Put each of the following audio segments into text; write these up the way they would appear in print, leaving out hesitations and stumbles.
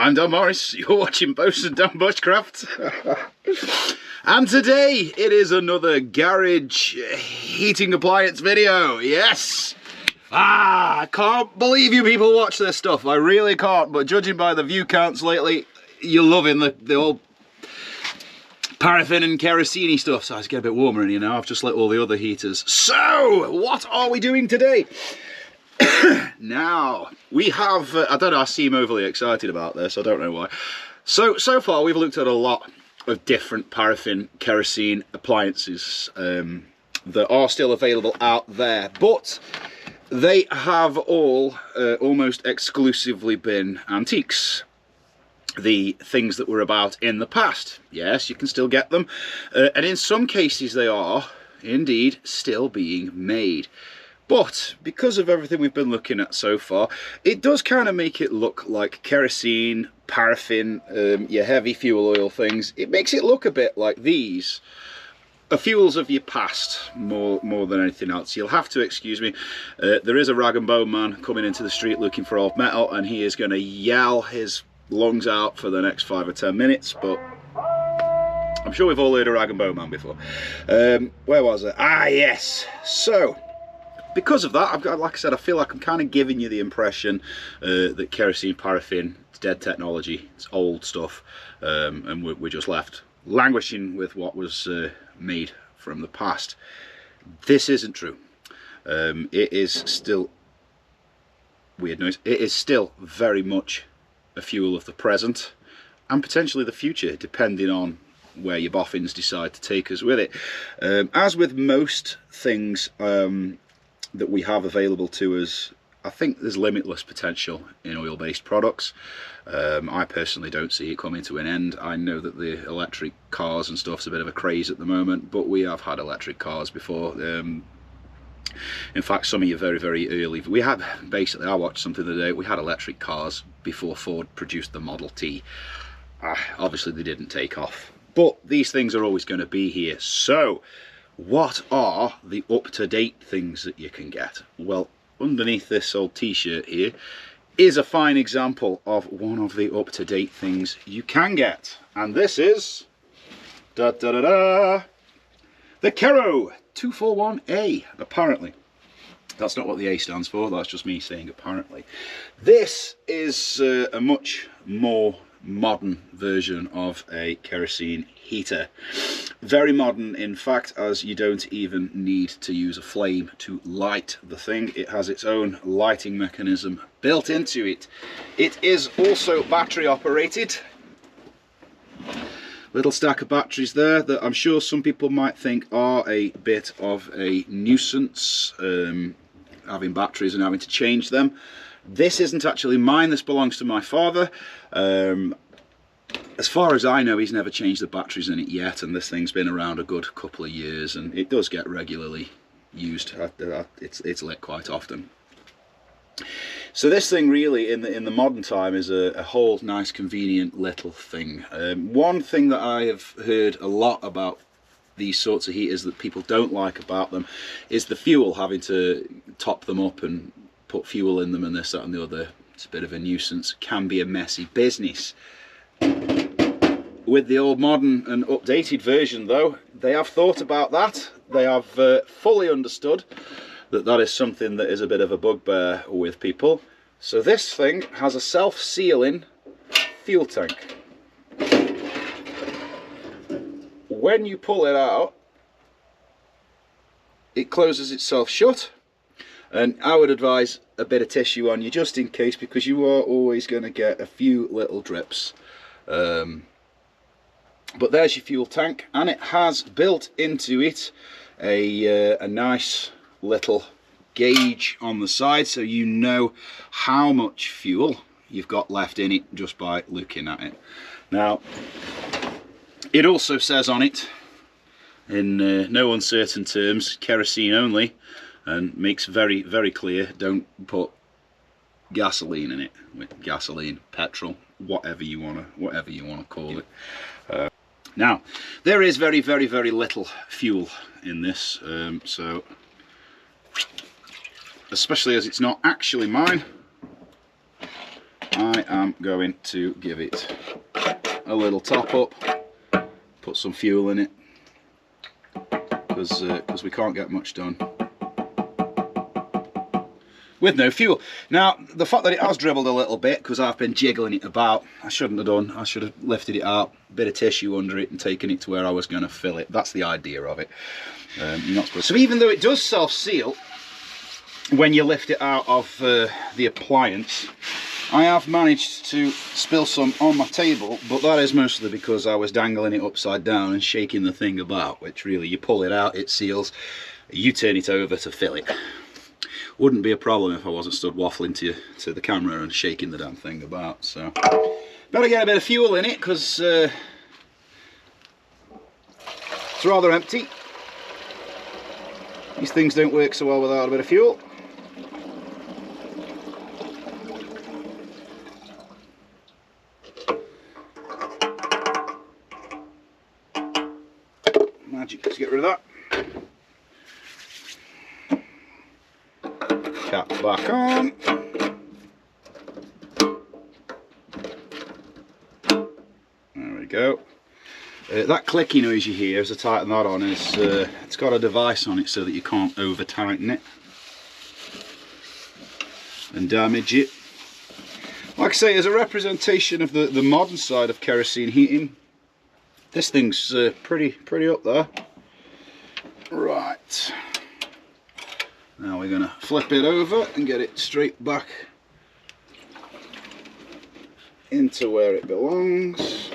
I'm Don Morris, you're watching Boast and Don Bushcraft. And today it is another garage heating appliance video, yes! I can't believe you people watch this stuff, I really can't, but judging by the view counts lately, you're loving the old paraffin and kerosene stuff, so it's getting a bit warmer in here now. I've just lit all the other heaters. So, what are we doing today? Now, we have, I don't know, I seem overly excited about this, I don't know why. So far we've looked at a lot of different paraffin, kerosene appliances that are still available out there, but they have all almost exclusively been antiques. The things that were about in the past. Yes, you can still get them, and in some cases they are indeed still being made. But because of everything we've been looking at so far, it does kind of make it look like kerosene, paraffin, your heavy fuel oil things. It makes it look a bit like these are fuels of your past more than anything else. You'll have to excuse me. There is a rag and bone man coming into the street looking for old metal, and he is going to yell his lungs out for the next 5 or 10 minutes, but I'm sure we've all heard a rag and bone man before. Where was it? Ah, yes. So because of that, I've got, like I said, I feel like I'm kind of giving you the impression that kerosene, paraffin, it's dead technology, it's old stuff, and we're just left languishing with what was made from the past. This isn't true. It is still, weird noise, it is still very much a fuel of the present and potentially the future, depending on where your boffins decide to take us with it. As with most things that we have available to us, I think there's limitless potential in oil-based products. I personally don't see it coming to an end. I know that the electric cars and stuff's a bit of a craze at the moment, but we have had electric cars before. In fact, some of you very early, we had, basically, I watched something the other day, we had electric cars before Ford produced the Model T. Obviously they didn't take off, but these things are always going to be here. So what are the up-to-date things that you can get? Well, underneath this old t-shirt here is a fine example of one of the up-to-date things you can get, and this is the Kero 241A. Apparently that's not what the A stands for, that's just me saying apparently. This is a much more modern version of a kerosene heater. Very modern, in fact, as you don't even need to use a flame to light the thing. It has its own lighting mechanism built into it. It is also battery operated. Little stack of batteries there that I'm sure some people might think are a bit of a nuisance, having batteries and having to change them. This isn't actually mine, this belongs to my father. As far as I know, he's never changed the batteries in it yet, and this thing's been around a good couple of years, and it does get regularly used. It's lit quite often. So this thing really in the modern time is a whole nice convenient little thing. One thing that I have heard a lot about these sorts of heaters that people don't like about them is the fuel, having to top them up and put fuel in them and this, that and the other. It's a bit of a nuisance, can be a messy business. With the old modern and updated version though, they have thought about that. They have fully understood that that is something that is a bit of a bugbear with people. So this thing has a self-sealing fuel tank. When you pull it out, it closes itself shut, and I would advise a bit of tissue on you just in case, because you are always going to get a few little drips. But there's your fuel tank, and it has built into it a nice little gauge on the side, so you know how much fuel you've got left in it just by looking at it. Now, it also says on it, in no uncertain terms, kerosene only, and makes very clear, don't put gasoline in it. With gasoline, petrol, whatever you wanna call it. Now, there is very little fuel in this, so especially as it's not actually mine, I am going to give it a little top up, put some fuel in it, because we can't get much done with no fuel. Now, the fact that it has dribbled a little bit, because I've been jiggling it about, I shouldn't have done. I should have lifted it out, a bit of tissue under it and taken it to where I was going to fill it. That's the idea of it. You're not supposed to. So even though it does self-seal when you lift it out of the appliance, I have managed to spill some on my table, but that is mostly because I was dangling it upside down and shaking the thing about, which really, you pull it out, it seals, you turn it over to fill it. Wouldn't be a problem if I wasn't stood waffling to the camera and shaking the damn thing about. So better get a bit of fuel in it, because it's rather empty. These things don't work so well without a bit of fuel. Magic to get rid of that. Cap back on. There we go. That clicky noise you hear as I tighten that on is it's got a device on it so that you can't over tighten it and damage it. Like I say, as a representation of the modern side of kerosene heating, this thing's pretty up there. Right. Now we're going to flip it over and get it straight back into where it belongs.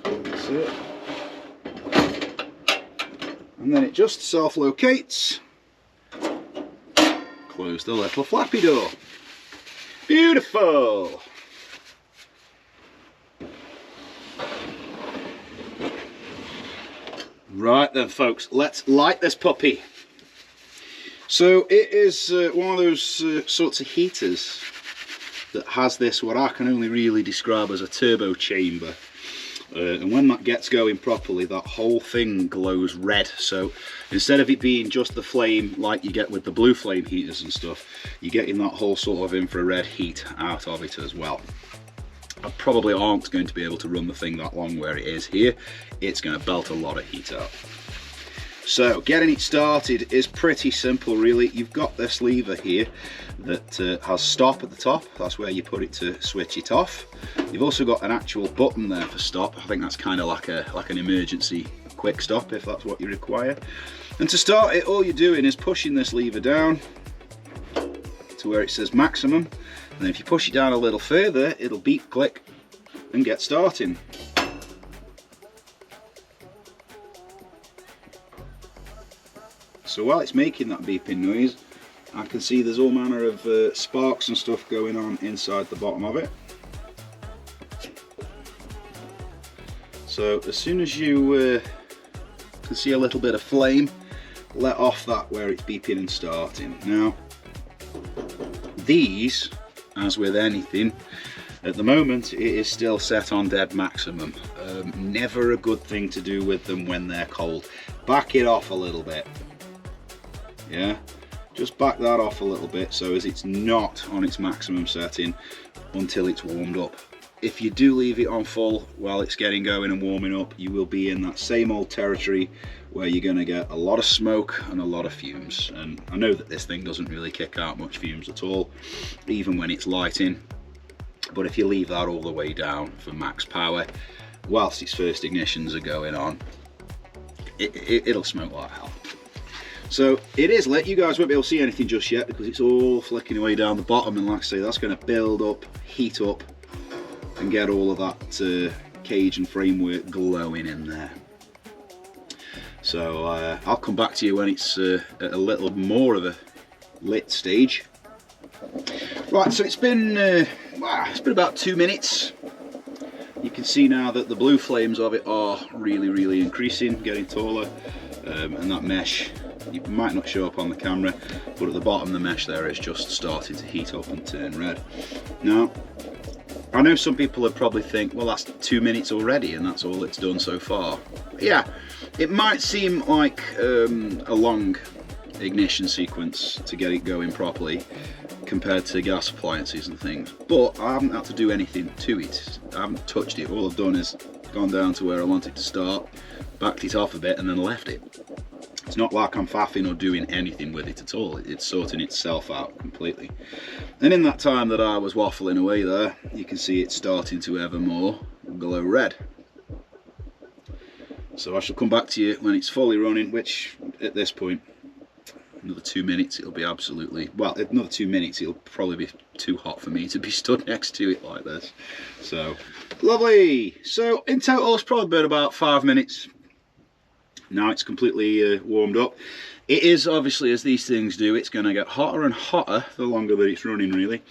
That's it. And then it just self-locates. Close the little flappy door. Beautiful! Right then folks, let's light this puppy. So it is one of those sorts of heaters that has this, what I can only really describe as a turbo chamber. And when that gets going properly, that whole thing glows red. So instead of it being just the flame like you get with the blue flame heaters and stuff, you're getting that whole sort of infrared heat out of it as well. I probably aren't going to be able to run the thing that long where it is here. It's going to belt a lot of heat out. So getting it started is pretty simple really. You've got this lever here that has stop at the top. That's where you put it to switch it off. You've also got an actual button there for stop. I think that's kind of like an emergency quick stop if that's what you require. And to start it, all you're doing is pushing this lever down to where it says maximum. And if you push it down a little further, it'll beep, click, and get starting. So while it's making that beeping noise, I can see there's all manner of sparks and stuff going on inside the bottom of it. So as soon as you can see a little bit of flame, let off that where it's beeping and starting. Now, these, as with anything, at the moment it is still set on dead maximum. Never a good thing to do with them when they're cold. Back it off a little bit. Yeah, just back that off a little bit so as it's not on its maximum setting until it's warmed up. If you do leave it on full while it's getting going and warming up, you will be in that same old territory where you're going to get a lot of smoke and a lot of fumes. And I know that this thing doesn't really kick out much fumes at all, even when it's lighting. But if you leave that all the way down for max power whilst its first ignitions are going on, it'll smoke like hell. So it is lit. You guys won't be able to see anything just yet because it's all flicking away down the bottom, and like I say, that's going to build up, heat up, and get all of that cage and framework glowing in there. So I'll come back to you when it's at a little more of a lit stage. Right, so it's been about 2 minutes. You can see now that the blue flames of it are really increasing, getting taller, and that mesh, it might not show up on the camera, but at the bottom of the mesh there it's just starting to heat up and turn red. Now, I know some people would probably think, well, that's 2 minutes already and that's all it's done so far. Yeah, it might seem like a long ignition sequence to get it going properly, compared to gas appliances and things, but I haven't had to do anything to it. I haven't touched it. All I've done is gone down to where I want it to start, backed it off a bit and then left it. It's not like I'm faffing or doing anything with it at all. It's sorting itself out completely. And in that time that I was waffling away there, you can see it's starting to ever more glow red. So I shall come back to you when it's fully running, which at this point, another 2 minutes, it'll be absolutely, well, another 2 minutes, it'll probably be too hot for me to be stood next to it like this. So, lovely. So in total, it's probably been about 5 minutes. Now it's completely warmed up. It is obviously, as these things do, it's going to get hotter and hotter the longer that it's running, really.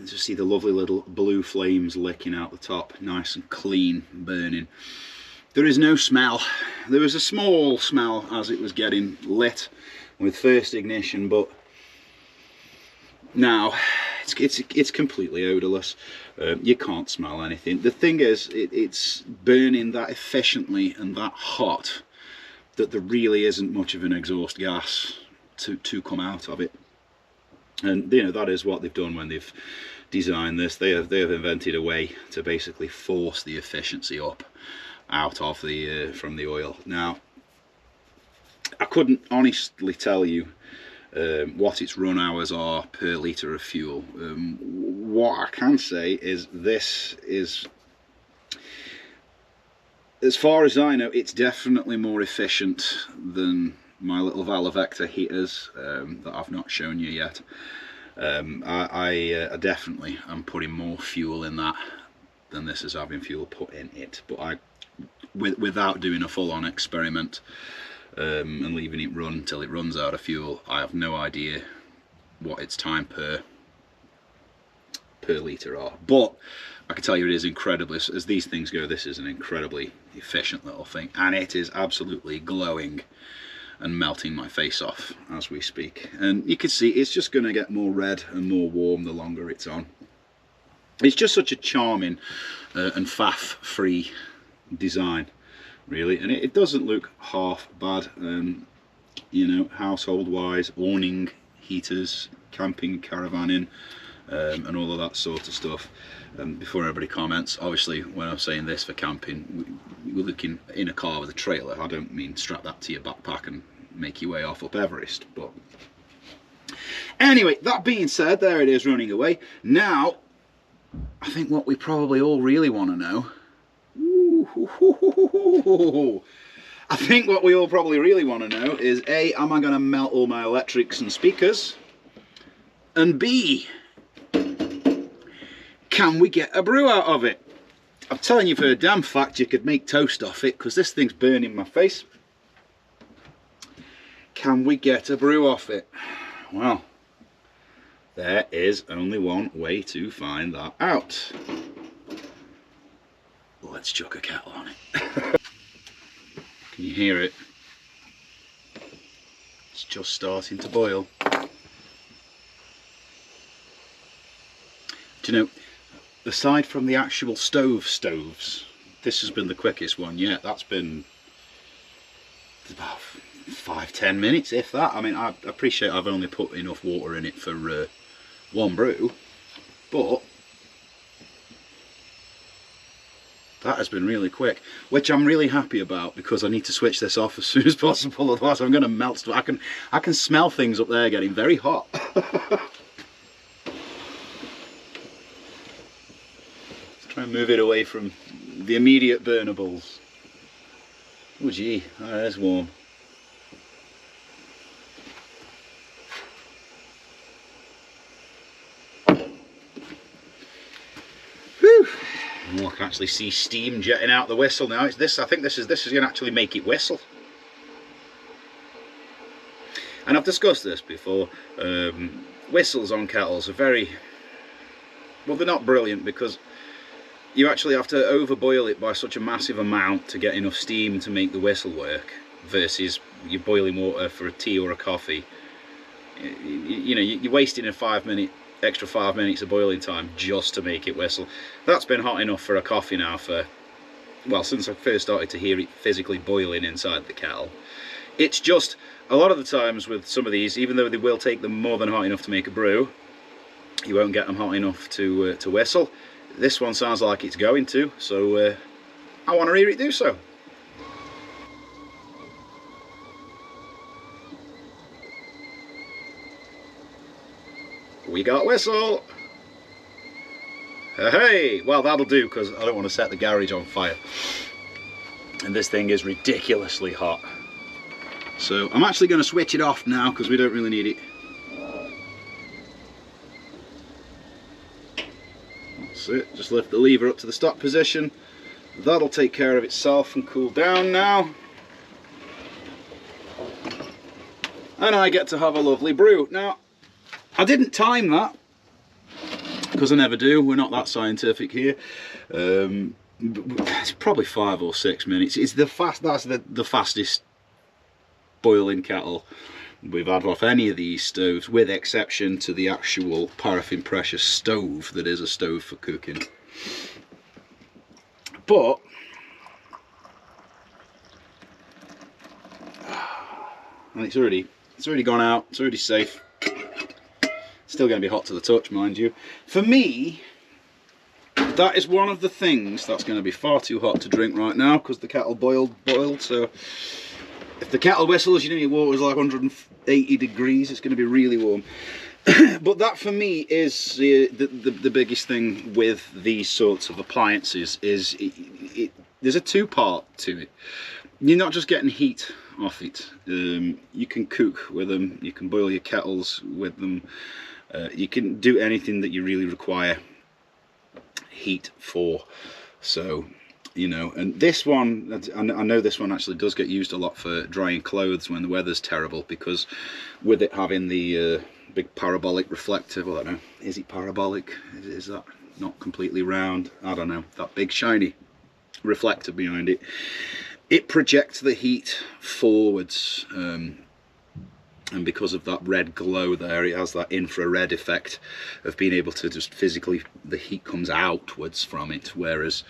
Just see the lovely little blue flames licking out the top, nice and clean burning. There is no smell. There was a small smell as it was getting lit with first ignition, but now it's completely odourless. You can't smell anything. The thing is, it's burning that efficiently and that hot that there really isn't much of an exhaust gas to come out of it. And you know, that is what they've done when they've designed this. They have invented a way to basically force the efficiency up out of the from the oil. Now, I couldn't honestly tell you what its run hours are per litre of fuel. What I can say is this is, as far as I know, it's definitely more efficient than my little Valavector heaters that I've not shown you yet. I definitely am putting more fuel in that than this is having fuel put in it, but without doing a full-on experiment and leaving it run until it runs out of fuel, I have no idea what its time per litre are. But I can tell you it is incredibly, as these things go, this is an incredibly efficient little thing, and it is absolutely glowing and melting my face off as we speak. And you can see it's just going to get more red and more warm the longer it's on. It's just such a charming and faff-free design, really, and it doesn't look half bad. You know, household wise, awning, heaters, camping, caravanning, and all of that sort of stuff. Before everybody comments, obviously when I'm saying this for camping, we're looking in a car with a trailer. I don't mean strap that to your backpack and make your way off up Everest. But anyway, that being said, there it is running away. Now I think what we probably all really want to know, I think what we all probably really want to know is A, am I going to melt all my electrics and speakers? And B, can we get a brew out of it? I'm telling you for a damn fact you could make toast off it, because this thing's burning my face. Can we get a brew off it? Well, there is only one way to find that out. Let's chuck a kettle on it. Can you hear it? It's just starting to boil. Do you know, aside from the actual stoves, this has been the quickest one yet. That's been about 5-10 minutes, if that. I mean, I appreciate I've only put enough water in it for one brew, but that has been really quick, which I'm really happy about, because I need to switch this off as soon as possible, otherwise I'm going to melt stuff. I can smell things up there getting very hot. Try and move it away from the immediate burnables. Oh gee, that is warm. Whew. Oh, I can actually see steam jetting out the whistle now. It's this. I think this is going to actually make it whistle. And I've discussed this before. Whistles on kettles are very, well, they're not brilliant, because you actually have to overboil it by such a massive amount to get enough steam to make the whistle work, versus you're boiling water for a tea or a coffee. You know, you're wasting extra 5 minutes of boiling time just to make it whistle. That's been hot enough for a coffee now for, well, since I first started to hear it physically boiling inside the kettle. It's just a lot of the times with some of these, even though they will take them more than hot enough to make a brew, you won't get them hot enough to whistle. This one sounds like it's going to, so I want to hear it do so. We got whistle. Hey, well that'll do, because I don't want to set the garage on fire. And this thing is ridiculously hot. So I'm actually going to switch it off now because we don't really need it. That's it, just lift the lever up to the stop position. That'll take care of itself and cool down now. And I get to have a lovely brew. Now, I didn't time that, because I never do, we're not that scientific here. It's probably 5 or 6 minutes. It's the fastest boiling kettle we've had off any of these stoves, with exception to the actual paraffin pressure stove that is a stove for cooking. But and it's already gone out, it's already safe. Still going to be hot to the touch, mind you. For me, that is one of the things that's going to be far too hot to drink right now, because the kettle boiled. So if the kettle whistles, you know your water is like 180 degrees, it's going to be really warm. But that for me is the biggest thing with these sorts of appliances, is there's a two-part to it. You're not just getting heat off it. You can cook with them, you can boil your kettles with them, you can do anything that you really require heat for. So, you know, and this one, I know this one actually does get used a lot for drying clothes when the weather's terrible, because with it having the big parabolic reflector, well, I don't know, is it parabolic? Is that not completely round? I don't know, that big shiny reflector behind it. It projects the heat forwards, and because of that red glow there, it has that infrared effect of being able to just physically, the heat comes outwards from it, whereas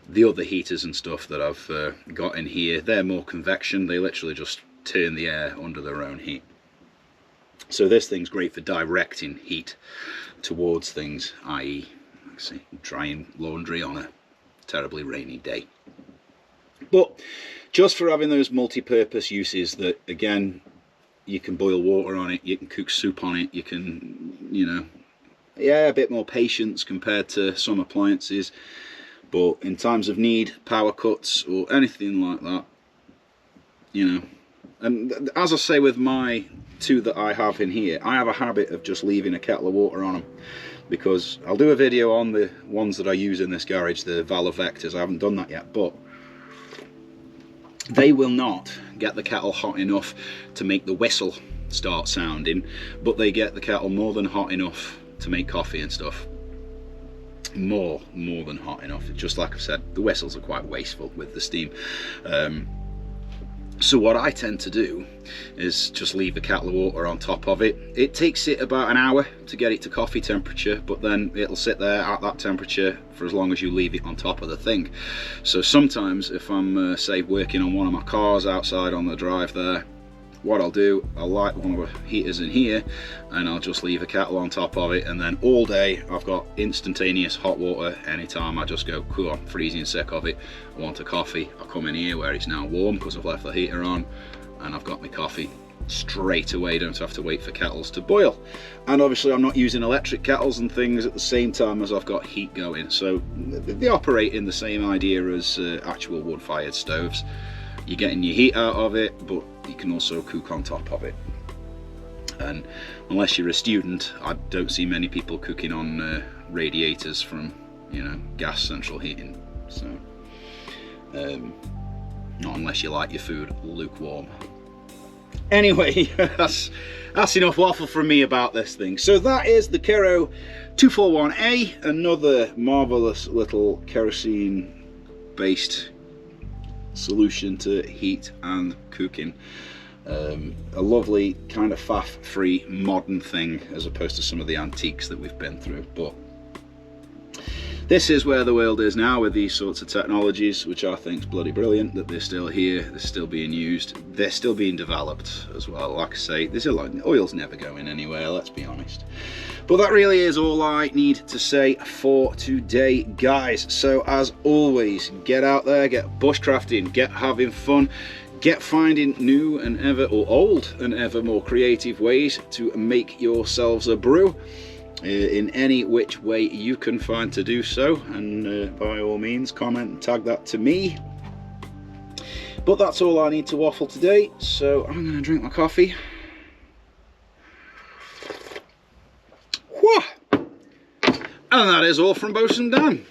the other heaters and stuff that I've got in here, they're more convection. They literally just turn the air under their own heat. So this thing's great for directing heat towards things, i.e., say, drying laundry on a terribly rainy day. But just for having those multi-purpose uses that, again, you can boil water on it, you can cook soup on it, you can, you know, yeah, a bit more patience compared to some appliances. But in times of need, power cuts or anything like that, you know. And as I say with my two that I have in here, I have a habit of just leaving a kettle of water on them, because I'll do a video on the ones that I use in this garage, the Valor Vectors. I haven't done that yet, but they will not get the kettle hot enough to make the whistle start sounding, but they get the kettle more than hot enough to make coffee and stuff. More than hot enough. Just like I've said, the whistles are quite wasteful with the steam. So what I tend to do is just leave a kettle of water on top of it. It takes it about an hour to get it to coffee temperature, but then it'll sit there at that temperature for as long as you leave it on top of the thing. So sometimes if I'm say working on one of my cars outside on the drive there, what I'll do, I'll light one of the heaters in here and I'll just leave a kettle on top of it, and then all day I've got instantaneous hot water. Anytime I just go, cool, I'm freezing sick of it, I want a coffee, I come in here where it's now warm because I've left the heater on, and I've got my coffee straight away, don't have to wait for kettles to boil. And obviously I'm not using electric kettles and things at the same time as I've got heat going, so they operate in the same idea as actual wood-fired stoves. You're getting your heat out of it, but you can also cook on top of it. And unless you're a student, I don't see many people cooking on radiators from, you know, gas central heating. So not unless you like your food lukewarm. Anyway, that's enough waffle from me about this thing. So that is the Kero 241A, another marvelous little kerosene based solution to heat and cooking. A lovely kind of faff-free modern thing as opposed to some of the antiques that we've been through. But this is where the world is now with these sorts of technologies, which I think is bloody brilliant that they're still here, they're still being used, they're still being developed as well. Like I say, there's a lot, oil's never going anywhere, let's be honest. But that really is all I need to say for today, guys. So as always, get out there, get bushcrafting, get having fun, get finding new and ever, or old and ever more creative ways to make yourselves a brew in any which way you can find to do so. And by all means, comment and tag that to me. But that's all I need to waffle today. So I'm going to drink my coffee. Whew. And that is all from Bosun Dan.